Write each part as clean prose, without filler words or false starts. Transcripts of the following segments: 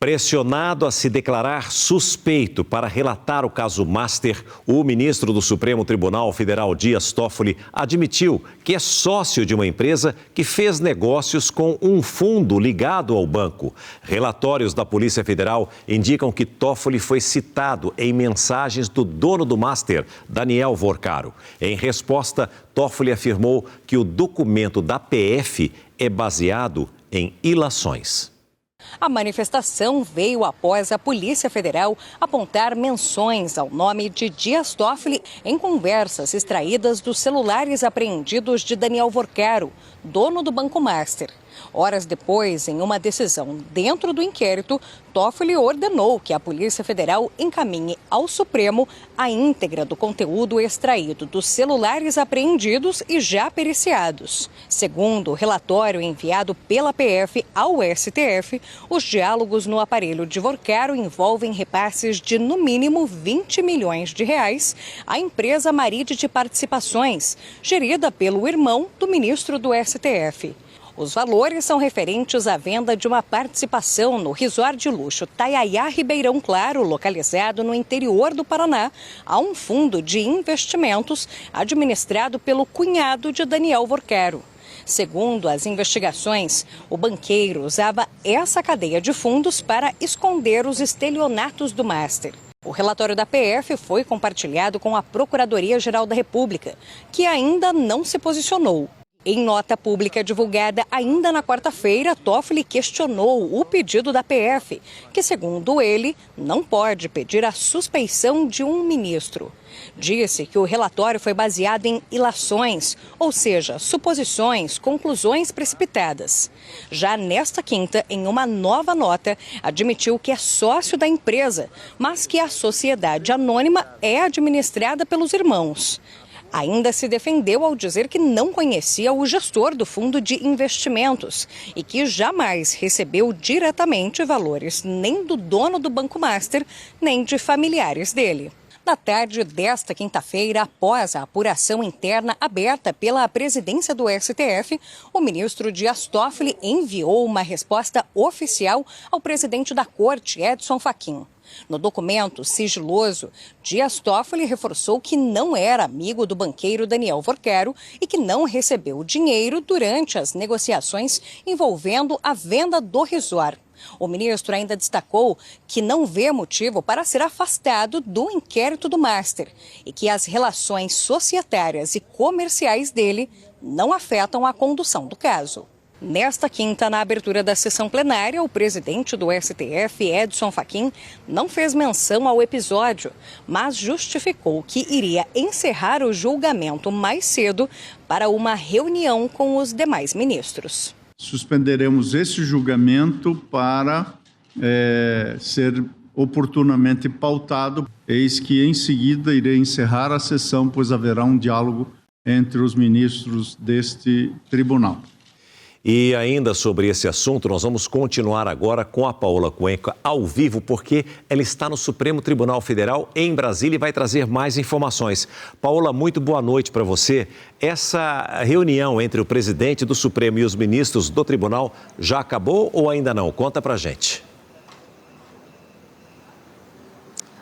Pressionado a se declarar suspeito para relatar o caso Master, o ministro do Supremo Tribunal Federal, Dias Toffoli, admitiu que é sócio de uma empresa que fez negócios com um fundo ligado ao banco. Relatórios da Polícia Federal indicam que Toffoli foi citado em mensagens do dono do Master, Daniel Vorcaro. Em resposta, Toffoli afirmou que o documento da PF é baseado em ilações. A manifestação veio após a Polícia Federal apontar menções ao nome de Dias Toffoli em conversas extraídas dos celulares apreendidos de Daniel Vorcaro, dono do Banco Master. Horas depois, em uma decisão dentro do inquérito, Toffoli ordenou que a Polícia Federal encaminhe ao Supremo a íntegra do conteúdo extraído dos celulares apreendidos e já periciados. Segundo o relatório enviado pela PF ao STF, os diálogos no aparelho de Vorcaro envolvem repasses de, no mínimo, 20 milhões de reais à empresa Maride de Participações, gerida pelo irmão do ministro do STF. Os valores são referentes à venda de uma participação no resort de luxo Taiaiá Ribeirão Claro, localizado no interior do Paraná, a um fundo de investimentos administrado pelo cunhado de Daniel Vorcaro. Segundo as investigações, o banqueiro usava essa cadeia de fundos para esconder os estelionatos do Master. O relatório da PF foi compartilhado com a Procuradoria-Geral da República, que ainda não se posicionou. Em nota pública divulgada ainda na quarta-feira, Toffoli questionou o pedido da PF, que, segundo ele, não pode pedir a suspeição de um ministro. Disse que o relatório foi baseado em ilações, ou seja, suposições, conclusões precipitadas. Já nesta quinta, em uma nova nota, admitiu que é sócio da empresa, mas que a sociedade anônima é administrada pelos irmãos. Ainda se defendeu ao dizer que não conhecia o gestor do fundo de investimentos e que jamais recebeu diretamente valores nem do dono do Banco Master, nem de familiares dele. Na tarde desta quinta-feira, após a apuração interna aberta pela presidência do STF, o ministro Dias Toffoli enviou uma resposta oficial ao presidente da Corte, Edson Fachin. No documento sigiloso, Dias Toffoli reforçou que não era amigo do banqueiro Daniel Vorcaro e que não recebeu dinheiro durante as negociações envolvendo a venda do resort. O ministro ainda destacou que não vê motivo para ser afastado do inquérito do Master e que as relações societárias e comerciais dele não afetam a condução do caso. Nesta quinta, na abertura da sessão plenária, o presidente do STF, Edson Fachin, não fez menção ao episódio, mas justificou que iria encerrar o julgamento mais cedo para uma reunião com os demais ministros. Suspenderemos esse julgamento para ser oportunamente pautado. Eis que, em seguida, irei encerrar a sessão, pois haverá um diálogo entre os ministros deste tribunal. E ainda sobre esse assunto, nós vamos continuar agora com a Paola Cuenca ao vivo, porque ela está no Supremo Tribunal Federal em Brasília e vai trazer mais informações. Paola, muito boa noite para você. Essa reunião entre o presidente do Supremo e os ministros do tribunal já acabou ou ainda não? Conta pra gente.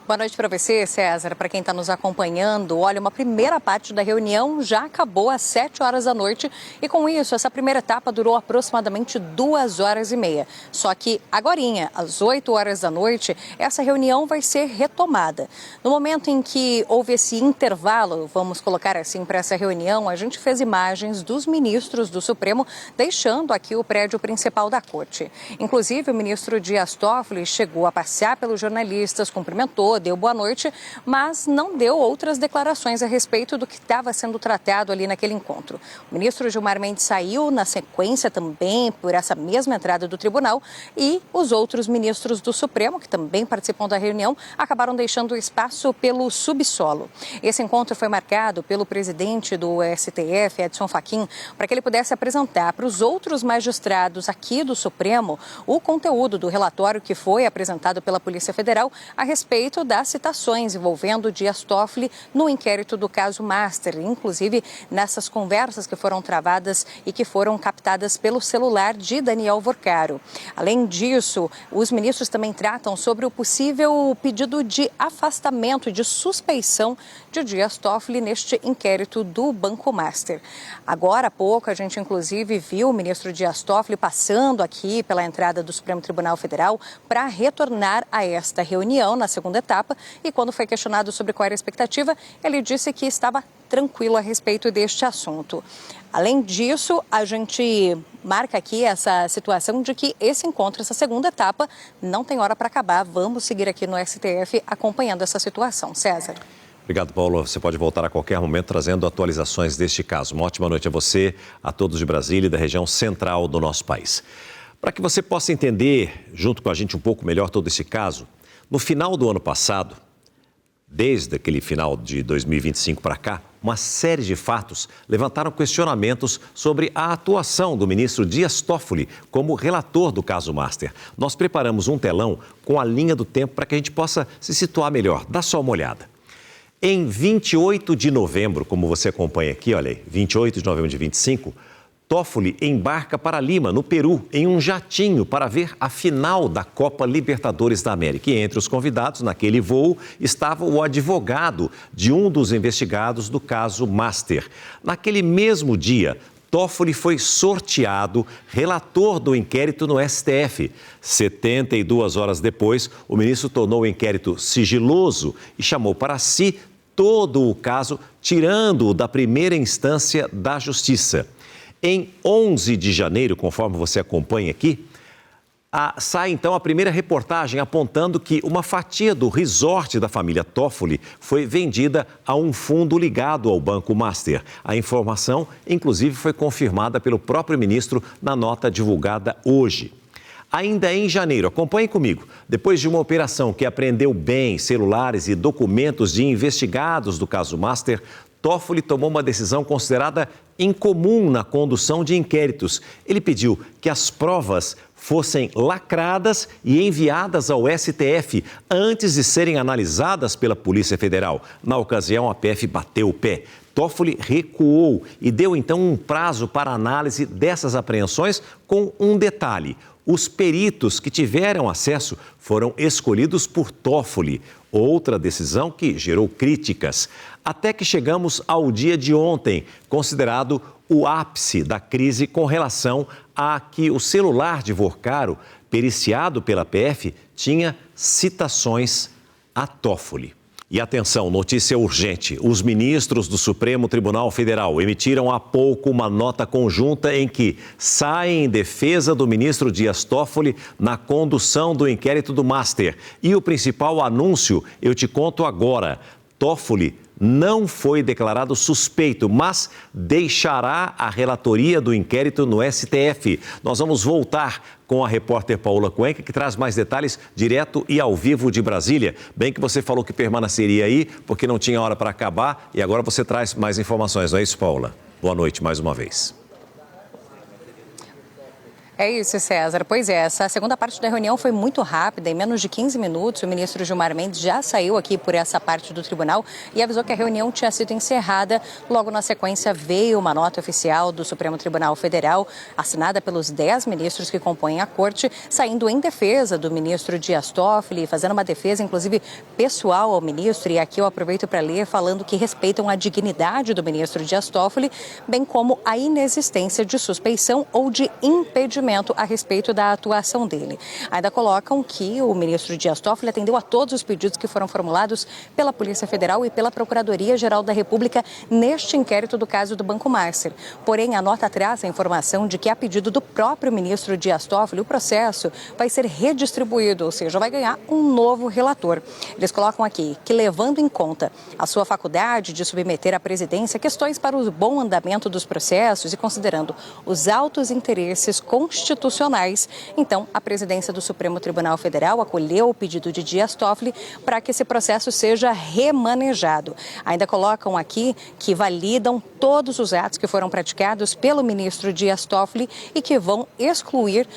Boa noite para você, César. Para quem está nos acompanhando, olha, uma primeira parte da reunião já acabou às 7 horas da noite e com isso, essa primeira etapa durou aproximadamente 2 horas e meia. Só que agorinha, às 8 horas da noite, essa reunião vai ser retomada. No momento em que houve esse intervalo, vamos colocar assim, para essa reunião, a gente fez imagens dos ministros do Supremo deixando aqui o prédio principal da Corte. Inclusive, o ministro Dias Toffoli chegou a passear pelos jornalistas, cumprimentou, deu boa noite, mas não deu outras declarações a respeito do que estava sendo tratado ali naquele encontro. O ministro Gilmar Mendes saiu na sequência também por essa mesma entrada do tribunal e os outros ministros do Supremo, que também participam da reunião, acabaram deixando espaço pelo subsolo. Esse encontro foi marcado pelo presidente do STF, Edson Fachin, para que ele pudesse apresentar para os outros magistrados aqui do Supremo o conteúdo do relatório que foi apresentado pela Polícia Federal a respeito registro das citações envolvendo Dias Toffoli no inquérito do caso Master, inclusive nessas conversas que foram travadas e que foram captadas pelo celular de Daniel Vorcaro. Além disso, os ministros também tratam sobre o possível pedido de afastamento e de suspeição de Dias Toffoli neste inquérito do Banco Master. Agora há pouco, a gente inclusive viu o ministro Dias Toffoli passando aqui pela entrada do Supremo Tribunal Federal para retornar a esta reunião na segunda etapa e quando foi questionado sobre qual era a expectativa, ele disse que estava tranquilo a respeito deste assunto. Além disso, a gente marca aqui essa situação de que esse encontro, essa segunda etapa, não tem hora para acabar. Vamos seguir aqui no STF acompanhando essa situação. César. Obrigado, Paulo. Você pode voltar a qualquer momento trazendo atualizações deste caso. Uma ótima noite a você, a todos de Brasília e da região central do nosso país. Para que você possa entender, junto com a gente, um pouco melhor todo esse caso, no final do ano passado, desde aquele final de 2025 para cá, uma série de fatos levantaram questionamentos sobre a atuação do ministro Dias Toffoli como relator do caso Master. Nós preparamos um telão com a linha do tempo para que a gente possa se situar melhor. Dá só uma olhada. Em 28 de novembro, como você acompanha aqui, olha aí, 28 de novembro de 25, Toffoli embarca para Lima, no Peru, em um jatinho para ver a final da Copa Libertadores da América. E entre os convidados naquele voo estava o advogado de um dos investigados do caso Master. Naquele mesmo dia, Toffoli foi sorteado relator do inquérito no STF. 72 horas depois, o ministro tornou o inquérito sigiloso e chamou para si todo o caso, tirando-o da primeira instância da Justiça. Em 11 de janeiro, conforme você acompanha aqui, sai então a primeira reportagem apontando que uma fatia do resort da família Toffoli foi vendida a um fundo ligado ao Banco Master. A informação, inclusive, foi confirmada pelo próprio ministro na nota divulgada hoje. Ainda em janeiro, acompanhe comigo, depois de uma operação que apreendeu bens, celulares e documentos de investigados do caso Master, Toffoli tomou uma decisão considerada incomum na condução de inquéritos. Ele pediu que as provas fossem lacradas e enviadas ao STF antes de serem analisadas pela Polícia Federal. Na ocasião, a PF bateu o pé. Toffoli recuou e deu então um prazo para análise dessas apreensões com um detalhe. Os peritos que tiveram acesso foram escolhidos por Toffoli. Outra decisão que gerou críticas. Até que chegamos ao dia de ontem, considerado o ápice da crise com relação a que o celular de Vorcaro, periciado pela PF, tinha citações a Toffoli. E atenção, notícia urgente. Os ministros do Supremo Tribunal Federal emitiram há pouco uma nota conjunta em que saem em defesa do ministro Dias Toffoli na condução do inquérito do Master. E o principal anúncio eu te conto agora. Toffoli não foi declarado suspeito, mas deixará a relatoria do inquérito no STF. Nós vamos voltar com a repórter Paula Cuenca, que traz mais detalhes direto e ao vivo de Brasília. Bem que você falou que permaneceria aí, porque não tinha hora para acabar, e agora você traz mais informações, não é isso, Paula? Boa noite mais uma vez. É isso, César. Pois é, essa segunda parte da reunião foi muito rápida, em menos de 15 minutos. O ministro Gilmar Mendes já saiu aqui por essa parte do tribunal e avisou que a reunião tinha sido encerrada. Logo na sequência veio uma nota oficial do Supremo Tribunal Federal, assinada pelos 10 ministros que compõem a corte, saindo em defesa do ministro Dias Toffoli, fazendo uma defesa, inclusive, pessoal ao ministro. E aqui eu aproveito para ler, falando que respeitam a dignidade do ministro Dias Toffoli, bem como a inexistência de suspeição ou de impedimento a respeito da atuação dele. Ainda colocam que o ministro Dias Toffoli atendeu a todos os pedidos que foram formulados pela Polícia Federal e pela Procuradoria-Geral da República neste inquérito do caso do Banco Master. Porém, a nota traz a informação de que, a pedido do próprio ministro Dias Toffoli, o processo vai ser redistribuído, ou seja, vai ganhar um novo relator. Eles colocam aqui que, levando em conta a sua faculdade de submeter à presidência questões para o bom andamento dos processos e considerando os altos interesses constitucionais constitucionais. Então, a presidência do Supremo Tribunal Federal acolheu o pedido de Dias Toffoli para que esse processo seja remanejado. Ainda colocam aqui que validam todos os atos que foram praticados pelo ministro Dias Toffoli e que vão excluir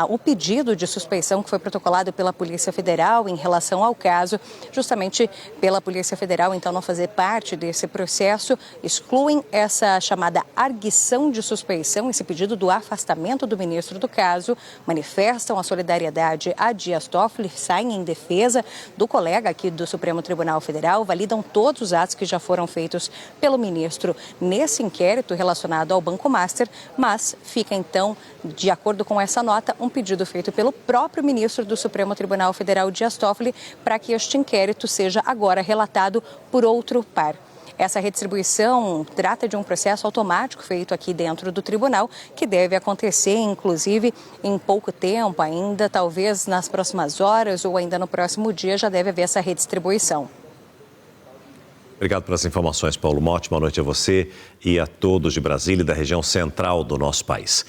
o pedido de suspeição que foi protocolado pela Polícia Federal em relação ao caso, justamente pela Polícia Federal, então, não fazer parte desse processo, excluem essa chamada arguição de suspeição, esse pedido do afastamento do ministro do caso, manifestam a solidariedade a Dias Toffoli, saem em defesa do colega aqui do Supremo Tribunal Federal, validam todos os atos que já foram feitos pelo ministro nesse inquérito relacionado ao Banco Master, mas fica então, de acordo com essa nota, um pedido feito pelo próprio ministro do Supremo Tribunal Federal, Dias Toffoli, para que este inquérito seja agora relatado por outro par. Essa redistribuição trata de um processo automático feito aqui dentro do tribunal, que deve acontecer, inclusive, em pouco tempo, ainda talvez nas próximas horas ou ainda no próximo dia já deve haver essa redistribuição. Obrigado pelas informações, Paulo. Uma ótima noite a você e a todos de Brasília e da região central do nosso país.